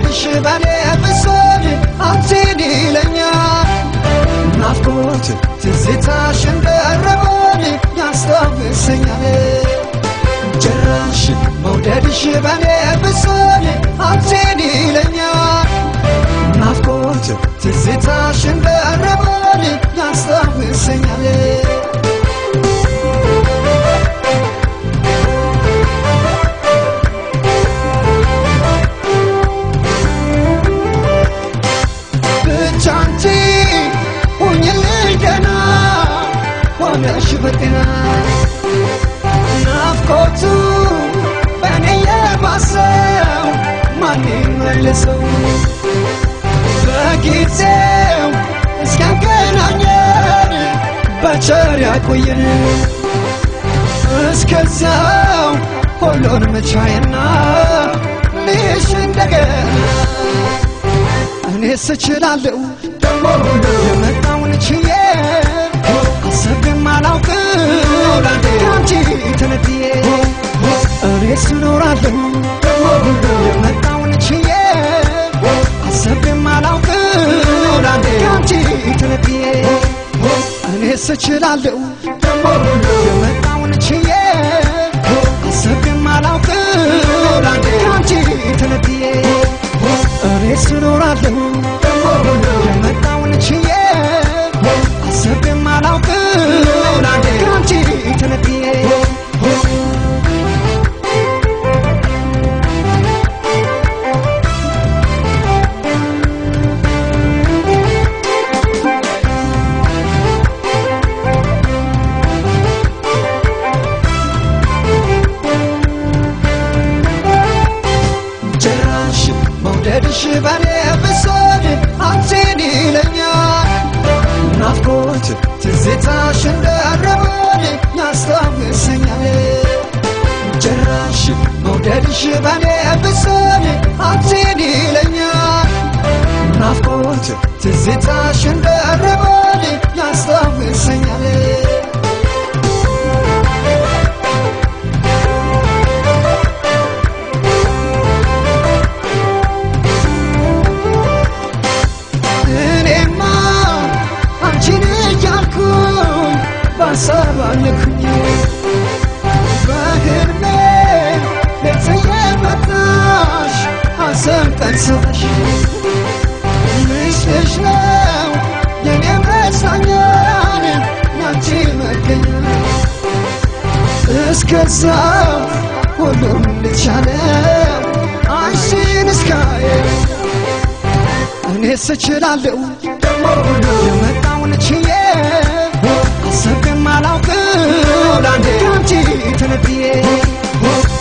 መውደድሽ በኔ ብሶት አንቺን ይለኛል ናፍቆት ትዝታሽ እንደረቦኝ ያስታውሰኛል ጭራሽ መውደድሽ በኔ ብሶት አንቺን ይለኛል ናፍቆት ትዝታሽ እንደረቦኝ ያስታውሰኛል ሽበጤና ናፍቆቱ በኔ የባሰው ማን ይመልሰው በጊዜው እስኪያገናኘን በቸር ያቆየን እስከዛው ሁሉን መቻዬና ልሽ እንደገና እኔስ እችላለሁ ደሞ ሁሉ የመጣውን ችዬ አሰብም አላውቅም ካንቺ ተነጥዬ እኔስ እኖራለሁ ደሞ ሁሉ የመጣውን ችዬ አሰብም አላውቅም ካንቺ ተነጥዬ እኔስ እችላለሁ ደሞ ሁሉ የመጣውን ችዬ አሰብም አላውቅም ካንቺ ተነጥዬ እኔስ እኖራለሁ ደሞ ሁሉ የመጣውን ችዬ አሰብም አላውቅም ካንቺ ተነጥዬ ጭራሽ መውደድሽ በኔ ብሶት አንቺን ይለኛል ናፍቆት ትዝታሽ እንደረቦኝ ያስታውሰኛል ጭራሽ መውደድሽ በኔ ብሶት አንቺን ይለኛል ናፍቆት ትዝታሽ እንደረቦኝ ያስታውሰኛል ሳባልኩኝ በህልሜ ለተየመጣሽ ሐሳብ ጠንሰሽ ምሽሽ ነው የኔ መሳኛን ያንቺ መገኛ እስከዛው ሁሉም ልቻለ አንቺን እስካየ እኔስ እችላለሁ ደሞ ሁሉ የመጣውን ችዬ አሰብም አላውቅም ካንቺ ተነጥዬ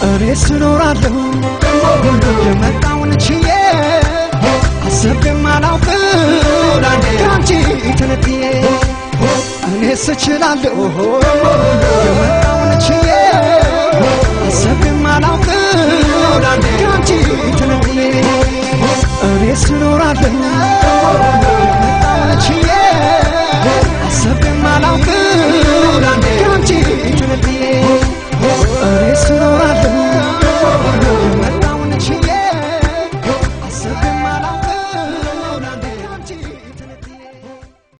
እኔስ እኖራለሁ ደሞ ሁሉ የመጣውን ችዬ አሰብም አላውቅም ካንቺ ተነጥዬ እኔስ እችላለሁ ደሞ ሁሉ የመጣውን ችዬ